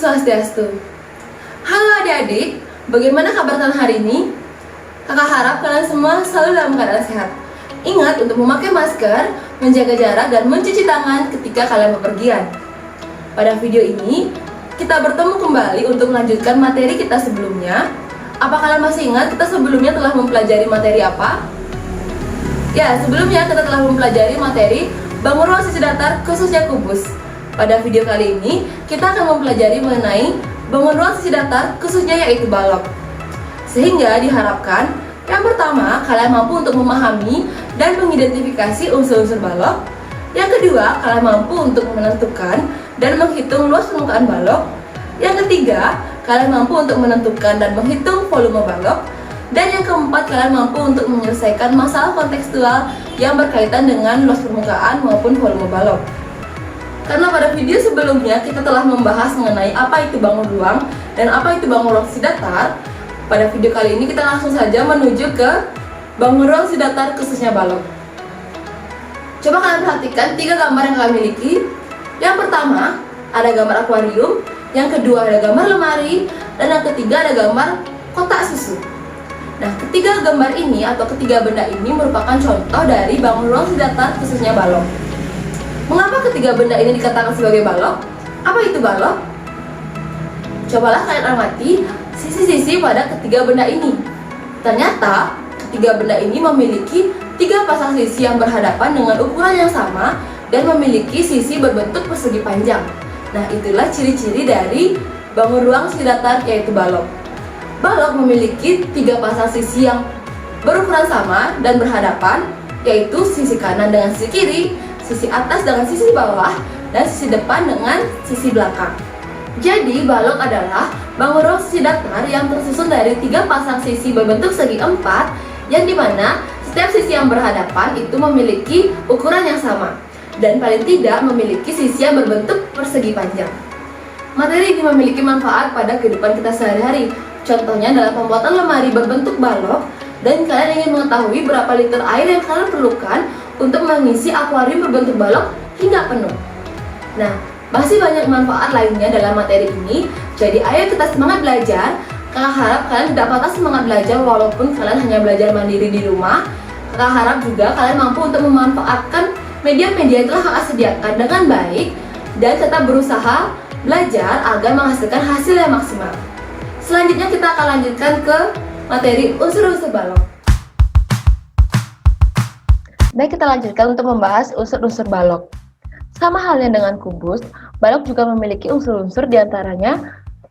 Swastiastu. Halo adik-adik, bagaimana kabar kalian hari ini? Kakak harap kalian semua selalu dalam keadaan sehat. Ingat untuk memakai masker, menjaga jarak, dan mencuci tangan ketika kalian bepergian. Pada video ini, kita bertemu kembali untuk melanjutkan materi kita sebelumnya. Apa kalian masih ingat kita sebelumnya telah mempelajari materi apa? Ya, sebelumnya kita telah mempelajari materi bangun ruang sisi datar khususnya kubus. Pada video kali ini, kita akan mempelajari mengenai bangun ruang sisi datar khususnya yaitu balok. Sehingga diharapkan, yang pertama, kalian mampu untuk memahami dan mengidentifikasi unsur-unsur balok. Yang kedua, kalian mampu untuk menentukan dan menghitung luas permukaan balok. Yang ketiga, kalian mampu untuk menentukan dan menghitung volume balok. Dan yang keempat, kalian mampu untuk menyelesaikan masalah kontekstual yang berkaitan dengan luas permukaan maupun volume balok. Karena pada video sebelumnya kita telah membahas mengenai apa itu bangun ruang dan apa itu bangun ruang sisi datar. Pada video kali ini kita langsung saja menuju ke bangun ruang sisi datar khususnya balok. Coba kalian perhatikan 3 gambar yang kalian miliki. Yang pertama ada gambar akuarium, yang kedua ada gambar lemari, dan yang ketiga ada gambar kotak susu. Nah, ketiga gambar ini atau ketiga benda ini merupakan contoh dari bangun ruang sisi datar khususnya balok. Mengapa ketiga benda ini dikatakan sebagai balok? Apa itu balok? Cobalah kalian amati sisi-sisi pada ketiga benda ini. Ternyata ketiga benda ini memiliki 3 pasang sisi yang berhadapan dengan ukuran yang sama dan memiliki sisi berbentuk persegi panjang. Nah, itulah ciri-ciri dari bangun ruang sisi datar yaitu balok. Balok memiliki 3 pasang sisi yang berukuran sama dan berhadapan, yaitu sisi kanan dengan sisi kiri, sisi atas dengan sisi bawah, dan sisi depan dengan sisi belakang. Jadi, balok adalah bangun ruang sisi datar yang tersusun dari 3 pasang sisi berbentuk segi 4, yang dimana setiap sisi yang berhadapan itu memiliki ukuran yang sama, dan paling tidak memiliki sisi yang berbentuk persegi panjang. Materi ini memiliki manfaat pada kehidupan kita sehari-hari. Contohnya dalam pembuatan lemari berbentuk balok, dan kalian ingin mengetahui berapa liter air yang kalian perlukan untuk mengisi akuarium berbentuk balok hingga penuh. Nah, masih banyak manfaat lainnya dalam materi ini. Jadi ayo kita semangat belajar. Kakak harap kalian tidak patah semangat belajar walaupun kalian hanya belajar mandiri di rumah. Kakak harap juga kalian mampu untuk memanfaatkan media-media yang telah kakak sediakan dengan baik dan tetap berusaha belajar agar menghasilkan hasil yang maksimal. Selanjutnya kita akan lanjutkan ke materi unsur-unsur balok. Baik, kita lanjutkan untuk membahas unsur-unsur balok. Sama halnya dengan kubus, balok juga memiliki unsur-unsur diantaranya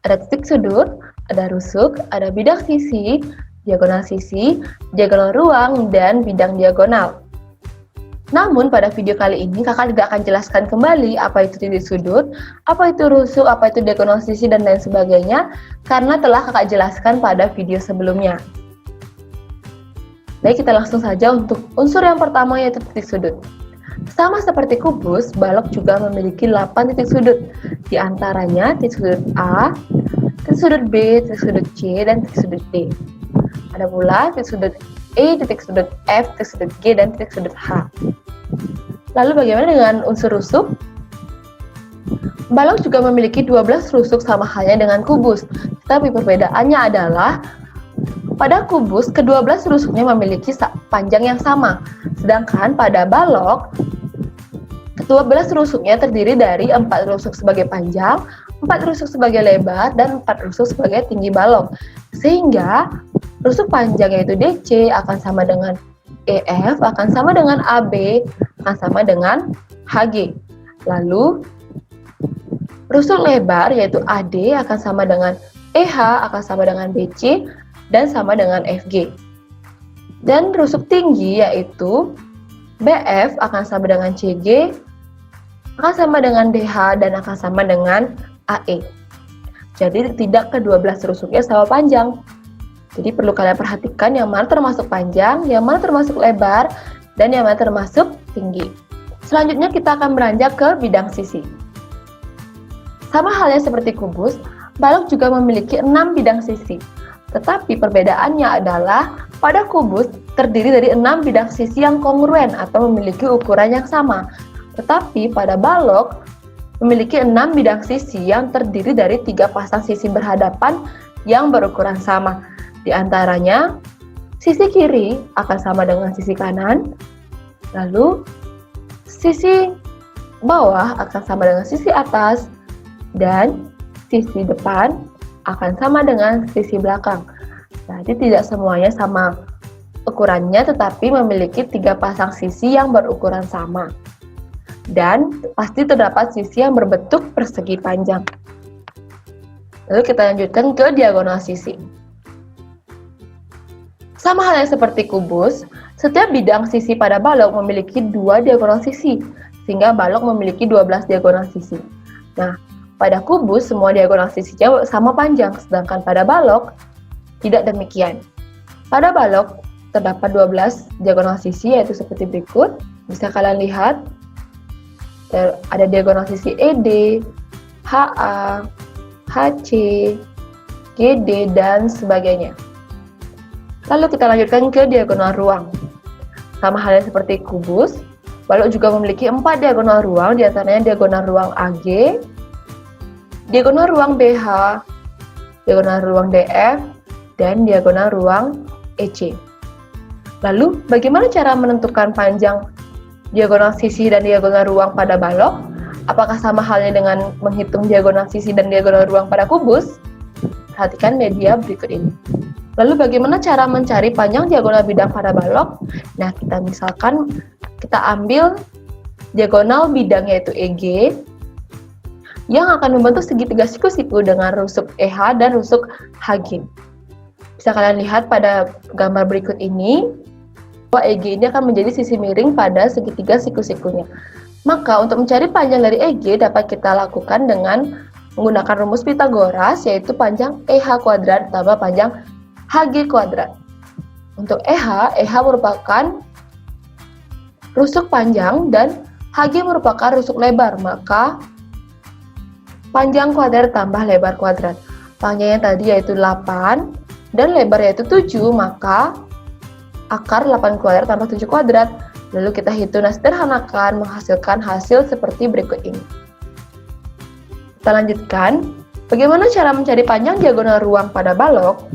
ada titik sudut, ada rusuk, ada bidang sisi, diagonal ruang, dan bidang diagonal. Namun pada video kali ini kakak tidak akan jelaskan kembali apa itu titik sudut, apa itu rusuk, apa itu diagonal sisi, dan lain sebagainya karena telah kakak jelaskan pada video sebelumnya. Baik, kita langsung saja untuk unsur yang pertama yaitu titik sudut. Sama seperti kubus, balok juga memiliki 8 titik sudut. Di antaranya titik sudut A, titik sudut B, titik sudut C, dan titik sudut D. Ada pula titik sudut E, titik sudut F, titik sudut G, dan titik sudut H. Lalu bagaimana dengan unsur rusuk? Balok juga memiliki 12 rusuk sama halnya dengan kubus. Tetapi perbedaannya adalah pada kubus, ke-12 rusuknya memiliki panjang yang sama. Sedangkan pada balok, ke-12 rusuknya terdiri dari 4 rusuk sebagai panjang, 4 rusuk sebagai lebar, dan 4 rusuk sebagai tinggi balok. Sehingga rusuk panjang yaitu DC akan sama dengan EF, akan sama dengan AB, akan sama dengan HG. Lalu rusuk lebar yaitu AD akan sama dengan EH, akan sama dengan BC, dan sama dengan FG. Dan rusuk tinggi yaitu BF akan sama dengan CG, akan sama dengan DH, dan akan sama dengan AE. Jadi tidak ke-12 rusuknya sama panjang. Jadi perlu kalian perhatikan yang mana termasuk panjang, yang mana termasuk lebar, dan yang mana termasuk tinggi. Selanjutnya kita akan beranjak ke bidang sisi. Sama halnya seperti kubus, balok juga memiliki 6 bidang sisi. Tetapi perbedaannya adalah pada kubus terdiri dari 6 bidang sisi yang kongruen atau memiliki ukuran yang sama. Tetapi pada balok memiliki 6 bidang sisi yang terdiri dari 3 pasang sisi berhadapan yang berukuran sama. Di antaranya, sisi kiri akan sama dengan sisi kanan, lalu sisi bawah akan sama dengan sisi atas, dan sisi depan akan sama dengan sisi belakang. Jadi tidak semuanya sama ukurannya, tetapi memiliki 3 pasang sisi yang berukuran sama. Dan pasti terdapat sisi yang berbentuk persegi panjang. Lalu kita lanjutkan ke diagonal sisi. Sama halnya seperti kubus, setiap bidang sisi pada balok memiliki 2 diagonal sisi, sehingga balok memiliki 12 diagonal sisi. Nah, pada kubus semua diagonal sisinya sama panjang, sedangkan pada balok tidak demikian. Pada balok terdapat 12 diagonal sisi, yaitu seperti berikut. Bisa kalian lihat, ada diagonal sisi ED, HA, HC, GD, dan sebagainya. Lalu kita lanjutkan ke diagonal ruang. Sama halnya seperti kubus, balok juga memiliki 4 diagonal ruang, diantaranya diagonal ruang AG, diagonal ruang BH, diagonal ruang DF, dan diagonal ruang EC. Lalu, bagaimana cara menentukan panjang diagonal sisi dan diagonal ruang pada balok? Apakah sama halnya dengan menghitung diagonal sisi dan diagonal ruang pada kubus? Perhatikan media berikut ini. Lalu bagaimana cara mencari panjang diagonal bidang pada balok? Nah, kita ambil diagonal bidang yaitu EG yang akan membentuk segitiga siku-siku dengan rusuk EH dan rusuk HG. Bisa kalian lihat pada gambar berikut ini, bahwa EG ini akan menjadi sisi miring pada segitiga siku-sikunya. Maka untuk mencari panjang dari EG dapat kita lakukan dengan menggunakan rumus Pitagoras, yaitu panjang EH kuadrat tambah panjang HG kuadrat. Untuk EH merupakan rusuk panjang dan HG merupakan rusuk lebar, maka panjang kuadrat tambah lebar kuadrat. Panjangnya tadi yaitu 8 dan lebar yaitu 7, maka akar 8 kuadrat tambah 7 kuadrat. Lalu kita hitung dan sederhanakan menghasilkan hasil seperti berikut ini. Kita lanjutkan, bagaimana cara mencari panjang diagonal ruang pada balok?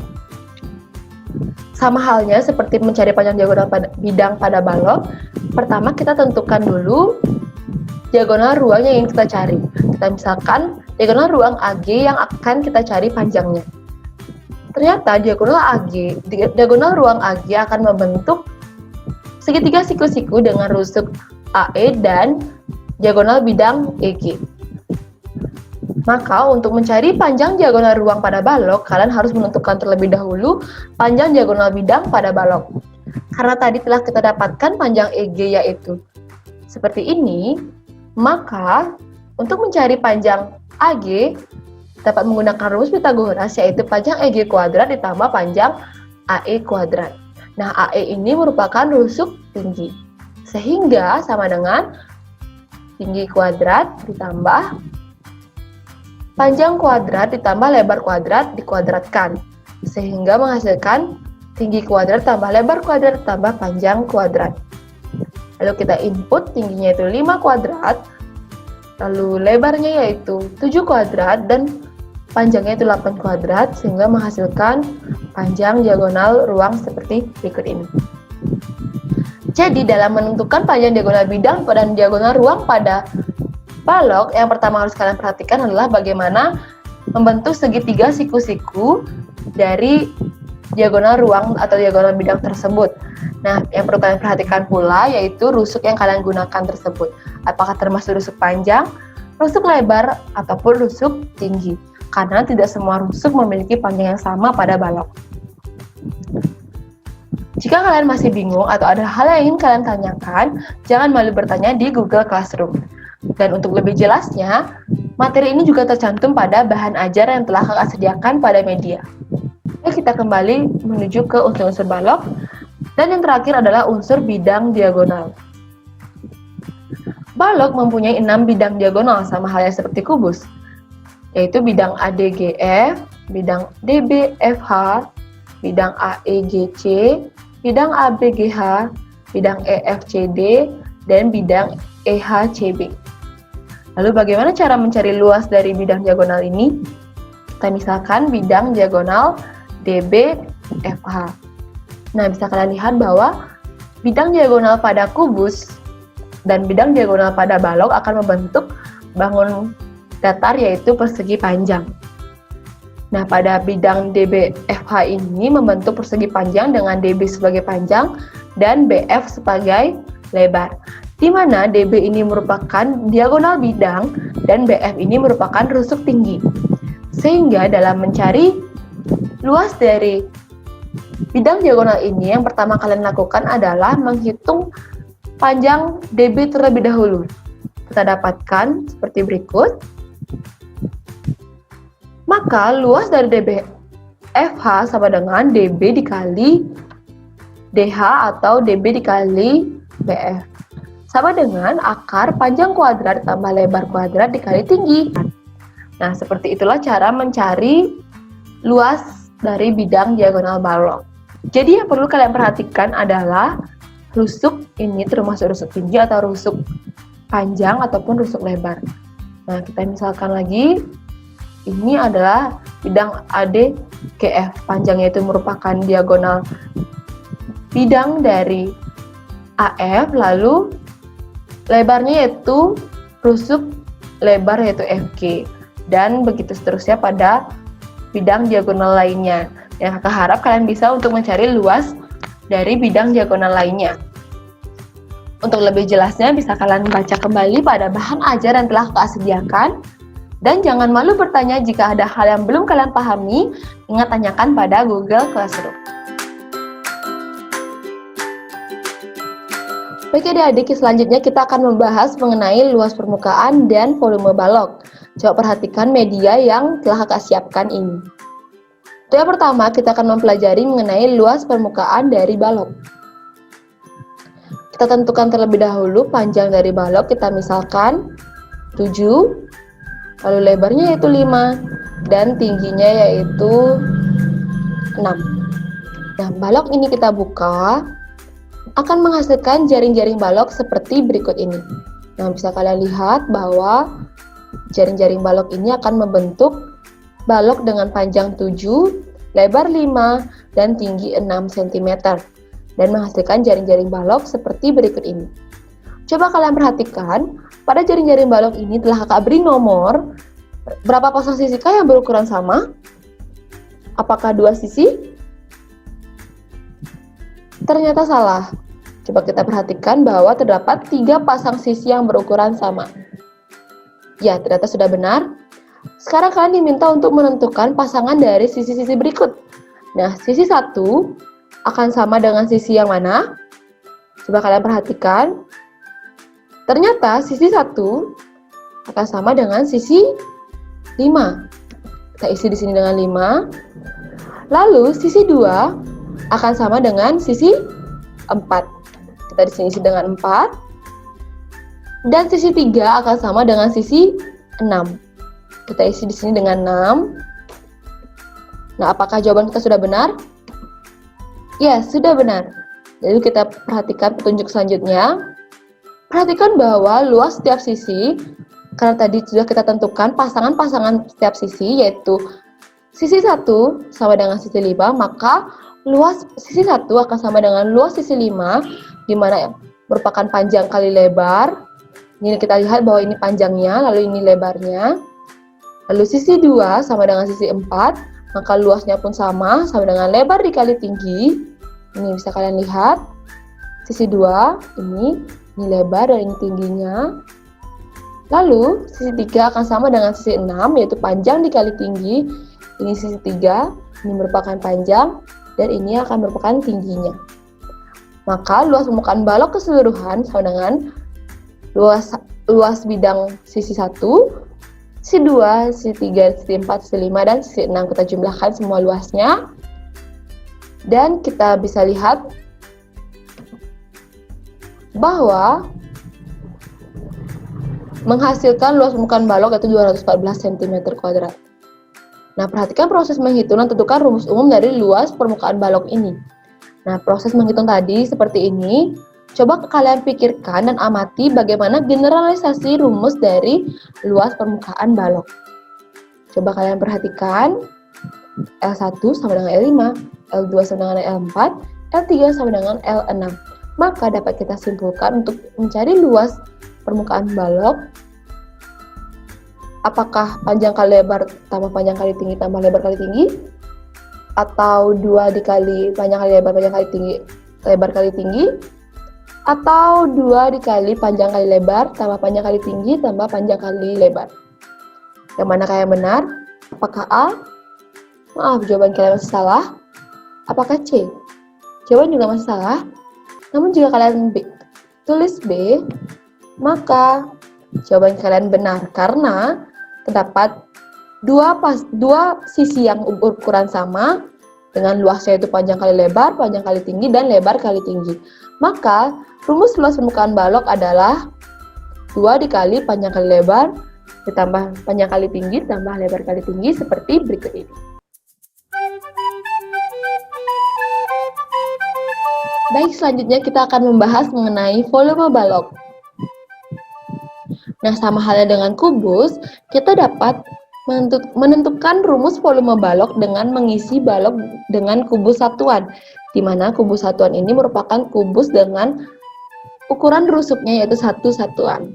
Sama halnya seperti mencari panjang diagonal bidang pada balok. Pertama kita tentukan dulu diagonal ruang yang ingin kita cari. Kita misalkan diagonal ruang AG yang akan kita cari panjangnya. Ternyata diagonal ruang AG akan membentuk segitiga siku-siku dengan rusuk AE dan diagonal bidang EG. Maka untuk mencari panjang diagonal ruang pada balok, kalian harus menentukan terlebih dahulu panjang diagonal bidang pada balok. Karena tadi telah kita dapatkan panjang EG yaitu seperti ini, maka untuk mencari panjang AG dapat menggunakan rumus Pitagoras, yaitu panjang EG kuadrat ditambah panjang AE kuadrat. Nah, AE ini merupakan rusuk tinggi, sehingga sama dengan tinggi kuadrat ditambah panjang kuadrat ditambah lebar kuadrat dikuadratkan, sehingga menghasilkan tinggi kuadrat tambah lebar kuadrat tambah panjang kuadrat. Lalu kita input tingginya itu 5 kuadrat, lalu lebarnya yaitu 7 kuadrat, dan panjangnya itu 8 kuadrat, sehingga menghasilkan panjang diagonal ruang seperti berikut ini. Jadi dalam menentukan panjang diagonal bidang dan diagonal ruang pada balok, yang pertama harus kalian perhatikan adalah bagaimana membentuk segitiga siku-siku dari diagonal ruang atau diagonal bidang tersebut. Nah, yang perlu kalian perhatikan pula yaitu rusuk yang kalian gunakan tersebut. Apakah termasuk rusuk panjang, rusuk lebar, ataupun rusuk tinggi. Karena tidak semua rusuk memiliki panjang yang sama pada balok. Jika kalian masih bingung atau ada hal yang ingin kalian tanyakan, jangan malu bertanya di Google Classroom. Dan untuk lebih jelasnya, materi ini juga tercantum pada bahan ajar yang telah kakak sediakan pada media. Oke, kita kembali menuju ke unsur-unsur balok. Dan yang terakhir adalah unsur bidang diagonal. Balok mempunyai 6 bidang diagonal sama halnya seperti kubus, yaitu bidang ADGF, bidang DBFH, bidang AEGC, bidang ABGH, bidang EFCD, dan bidang EHCB. Lalu bagaimana cara mencari luas dari bidang diagonal ini? Kita misalkan bidang diagonal DBFH. Nah, bisa kalian lihat bahwa bidang diagonal pada kubus dan bidang diagonal pada balok akan membentuk bangun datar yaitu persegi panjang. Nah, pada bidang DBFH ini membentuk persegi panjang dengan DB sebagai panjang dan BF sebagai lebar, di mana DB ini merupakan diagonal bidang dan BF ini merupakan rusuk tinggi. Sehingga dalam mencari luas dari bidang diagonal ini, yang pertama kalian lakukan adalah menghitung panjang DB terlebih dahulu. Kita dapatkan seperti berikut. Maka luas dari DBFH sama dengan DB dikali DH atau DB dikali BF. Sama dengan akar panjang kuadrat tambah lebar kuadrat dikali tinggi. Nah, seperti itulah cara mencari luas dari bidang diagonal balok. Jadi yang perlu kalian perhatikan adalah rusuk ini termasuk rusuk tinggi atau rusuk panjang ataupun rusuk lebar. Nah, kita misalkan lagi, ini adalah bidang ADGF. Panjangnya itu merupakan diagonal bidang dari AF, lalu lebarnya yaitu rusuk lebar yaitu FG. Dan begitu seterusnya pada bidang diagonal lainnya. Yang kakak harap kalian bisa untuk mencari luas dari bidang diagonal lainnya. Untuk lebih jelasnya bisa kalian baca kembali pada bahan ajar yang telah kakak sediakan. Dan jangan malu bertanya jika ada hal yang belum kalian pahami, ingat tanyakan pada Google Classroom. Baik adik-adik, selanjutnya kita akan membahas mengenai luas permukaan dan volume balok. Coba perhatikan media yang telah kakak siapkan ini. Untuk yang pertama, kita akan mempelajari mengenai luas permukaan dari balok. Kita tentukan terlebih dahulu panjang dari balok, kita misalkan 7, lalu lebarnya yaitu 5, dan tingginya yaitu 6. Nah, balok ini kita buka, akan menghasilkan jaring-jaring balok seperti berikut ini. Nah, bisa kalian lihat bahwa jaring-jaring balok ini akan membentuk balok dengan panjang 7, lebar 5, dan tinggi 6 cm. Dan menghasilkan jaring-jaring balok seperti berikut ini. Coba kalian perhatikan, pada jaring-jaring balok ini telah kakak beri nomor. Berapa pasang sisikah yang berukuran sama? Apakah 2 sisi? Ternyata salah. Coba kita perhatikan bahwa terdapat 3 pasang sisi yang berukuran sama. Ya, ternyata sudah benar. Sekarang kalian diminta untuk menentukan pasangan dari sisi-sisi berikut. Nah, sisi 1 akan sama dengan sisi yang mana? Coba kalian perhatikan. Ternyata sisi 1 akan sama dengan sisi 5. Kita isi di sini dengan 5. Lalu sisi 2 akan sama dengan sisi 4. Kita di sini isi dengan 4. Dan sisi 3 akan sama dengan sisi 6. Kita isi di sini dengan 6. Nah, apakah jawaban kita sudah benar? Ya, sudah benar. Jadi kita perhatikan petunjuk selanjutnya. Perhatikan bahwa luas setiap sisi, karena tadi sudah kita tentukan pasangan-pasangan setiap sisi, yaitu sisi 1 sama dengan sisi 5, maka luas sisi 1 akan sama dengan luas sisi 5, di mana merupakan panjang kali lebar. Ini kita lihat bahwa ini panjangnya, lalu ini lebarnya. Lalu sisi 2 sama dengan sisi 4, maka luasnya pun sama dengan lebar dikali tinggi. Ini bisa kalian lihat. Sisi 2, ini lebar dan ini tingginya. Lalu sisi 3 akan sama dengan sisi 6, yaitu panjang dikali tinggi. Ini sisi 3, ini merupakan panjang, dan ini akan merupakan tingginya. Maka luas permukaan balok keseluruhan sama dengan luas bidang sisi 1, sisi 2, sisi 3, sisi 4, sisi 5, dan sisi 6. Kita jumlahkan semua luasnya. Dan kita bisa lihat bahwa menghasilkan luas permukaan balok yaitu 214 cm². Nah, perhatikan proses menghitung dan tentukan rumus umum dari luas permukaan balok ini. Nah, proses menghitung tadi seperti ini. Coba kalian pikirkan dan amati bagaimana generalisasi rumus dari luas permukaan balok. Coba kalian perhatikan, L1 sama dengan L5, L2 sama dengan L4, L3 sama dengan L6. Maka dapat kita simpulkan untuk mencari luas permukaan balok, apakah panjang kali lebar tambah panjang kali tinggi tambah lebar kali tinggi, atau 2 dikali panjang kali lebar kali tinggi, lebar kali tinggi, atau 2 dikali panjang kali lebar tambah panjang kali tinggi tambah panjang kali lebar. Yang manakah yang benar? Apakah A? Maaf, jawaban kalian masih salah. Apakah C? Jawaban juga masih salah. Namun jika kalian tulis B, maka jawaban kalian benar karena terdapat dua sisi yang ukuran sama dengan luasnya itu panjang kali lebar, panjang kali tinggi, dan lebar kali tinggi. Maka rumus luas permukaan balok adalah 2 dikali panjang kali lebar ditambah panjang kali tinggi tambah lebar kali tinggi seperti berikut ini. Baik, selanjutnya kita akan membahas mengenai volume balok. Nah, sama halnya dengan kubus, kita dapat menentukan rumus volume balok dengan mengisi balok dengan kubus satuan, di mana kubus satuan ini merupakan kubus dengan ukuran rusuknya yaitu 1 satuan.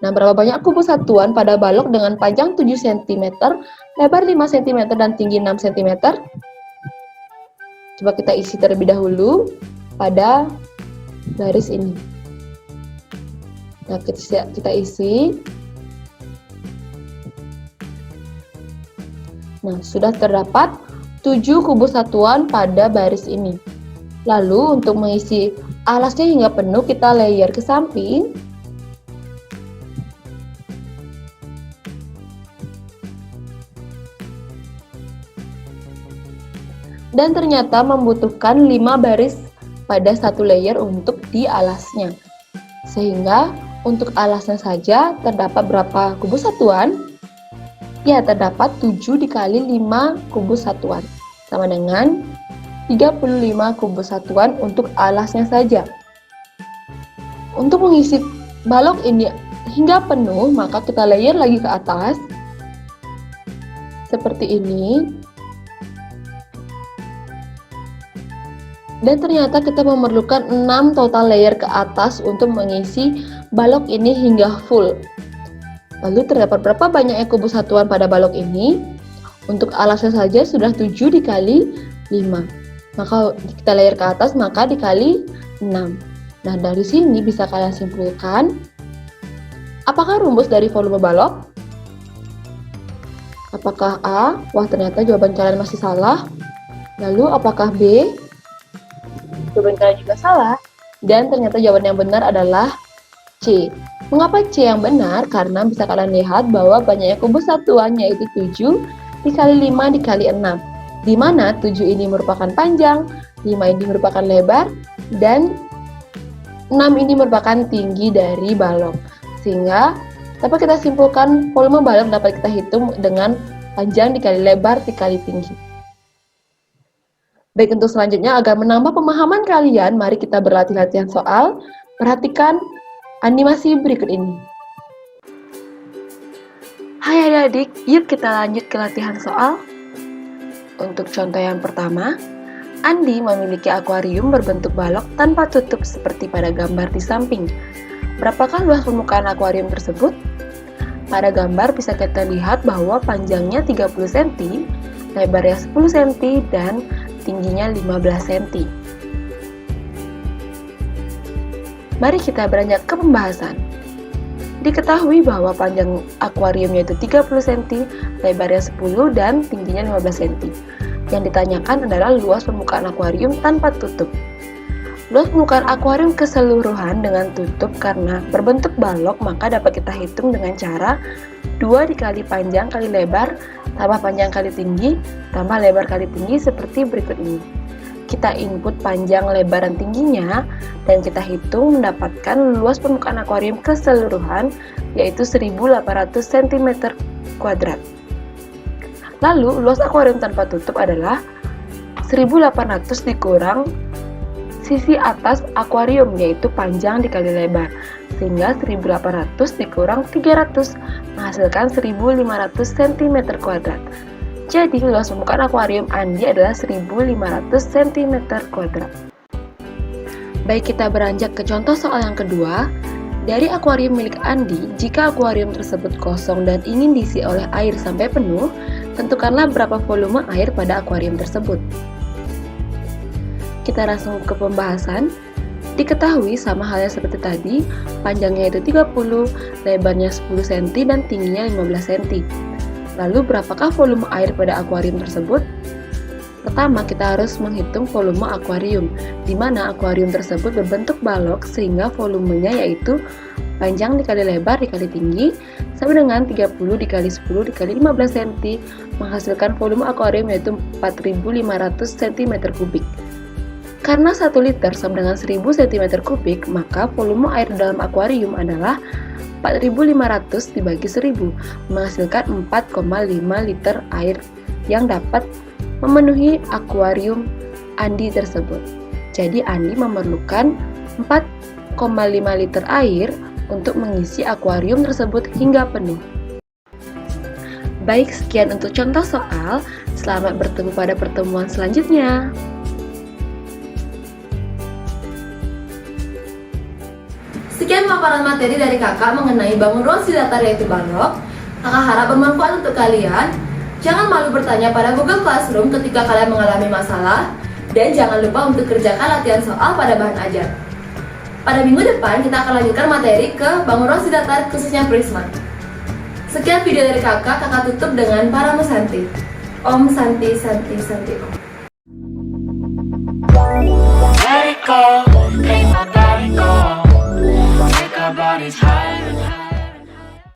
Nah, berapa banyak kubus satuan pada balok dengan panjang 7 cm, lebar 5 cm, dan tinggi 6 cm? Coba kita isi terlebih dahulu pada garis ini. Nah, kita isi. Nah, sudah terdapat 7 kubus satuan pada baris ini. Lalu, untuk mengisi alasnya hingga penuh, kita layer ke samping. Dan ternyata membutuhkan 5 baris pada satu layer untuk di alasnya. Sehingga untuk alasnya saja terdapat berapa kubus satuan? Ya, terdapat 7 dikali 5 kubus satuan. Sama dengan 35 kubus satuan untuk alasnya saja. Untuk mengisi balok ini hingga penuh, maka kita layer lagi ke atas. Seperti ini. Dan ternyata kita memerlukan 6 total layer ke atas untuk mengisi balok ini hingga full. Lalu terdapat berapa banyaknya kubus satuan pada balok ini? Untuk alasnya saja sudah 7 dikali 5. Maka kita layer ke atas, maka dikali 6. Nah, dari sini bisa kalian simpulkan, apakah rumus dari volume balok? Apakah A? Wah, ternyata jawaban kalian masih salah. Lalu apakah B? Jawaban kalian juga salah, dan ternyata jawaban yang benar adalah C. Mengapa C yang benar? Karena bisa kalian lihat bahwa banyaknya kubus satuan yaitu 7 dikali 5 dikali 6, di mana 7 ini merupakan panjang, 5 ini merupakan lebar, dan 6 ini merupakan tinggi dari balok. Sehingga dapat kita simpulkan volume balok dapat kita hitung dengan panjang dikali lebar dikali tinggi. Baik, untuk selanjutnya agar menambah pemahaman kalian, mari kita berlatih latihan soal. Perhatikan animasi berikut ini. Hai adik-adik, yuk kita lanjut ke latihan soal. Untuk contoh yang pertama, Andi memiliki akuarium berbentuk balok tanpa tutup seperti pada gambar di samping. Berapakah luas permukaan akuarium tersebut? Pada gambar bisa kita lihat bahwa panjangnya 30 cm, lebarnya 10 cm, dan tingginya 15 cm. Mari kita beranjak ke pembahasan. Diketahui bahwa panjang akuariumnya itu 30 cm, lebarnya 10 dan tingginya 15 cm. Yang ditanyakan adalah luas permukaan akuarium tanpa tutup. Luas permukaan akuarium keseluruhan dengan tutup karena berbentuk balok, maka dapat kita hitung dengan cara 2 dikali panjang kali lebar tambah panjang kali tinggi tambah lebar kali tinggi seperti berikut ini. Kita input panjang, lebar, dan tingginya dan kita hitung mendapatkan luas permukaan akuarium keseluruhan yaitu 1800 cm². Lalu luas akuarium tanpa tutup adalah 1800 dikurang sisi atas akuarium, yaitu panjang dikali lebar, sehingga 1800 dikurang 300 menghasilkan 1500 cm². Jadi luas permukaan akuarium Andi adalah 1500 cm². Baik, kita beranjak ke contoh soal yang kedua. Dari akuarium milik Andi, jika akuarium tersebut kosong dan ingin diisi oleh air sampai penuh, tentukanlah berapa volume air pada akuarium tersebut. Kita langsung ke pembahasan. Diketahui sama halnya seperti tadi, panjangnya itu 30, lebarnya 10 cm dan tingginya 15 cm. Lalu berapakah volume air pada akuarium tersebut? Pertama, kita harus menghitung volume akuarium, di mana akuarium tersebut berbentuk balok sehingga volumenya yaitu panjang dikali lebar dikali tinggi sama dengan 30 dikali 10 dikali 15 cm menghasilkan volume akuarium yaitu 4500 cm3. Karena 1 liter sama dengan 1000 cm3, maka volume air dalam akuarium adalah 4500 dibagi 1000 menghasilkan 4,5 liter air yang dapat memenuhi akuarium Andi tersebut. Jadi Andi memerlukan 4,5 liter air untuk mengisi akuarium tersebut hingga penuh. Baik, sekian untuk contoh soal. Selamat bertemu pada pertemuan selanjutnya. Sekian paparan materi dari kakak mengenai bangun ruang si datar yaitu balok. Kakak harap bermanfaat untuk kalian. Jangan malu bertanya pada Google Classroom ketika kalian mengalami masalah. Dan jangan lupa untuk kerjakan latihan soal pada bahan ajar. Pada minggu depan kita akan lanjutkan materi ke bangun ruang si datar khususnya Prisma. Sekian video dari kakak tutup dengan Parama Santi. Om Santi Santi Santi Om. Let it go, make my body go. Take our bodies higher.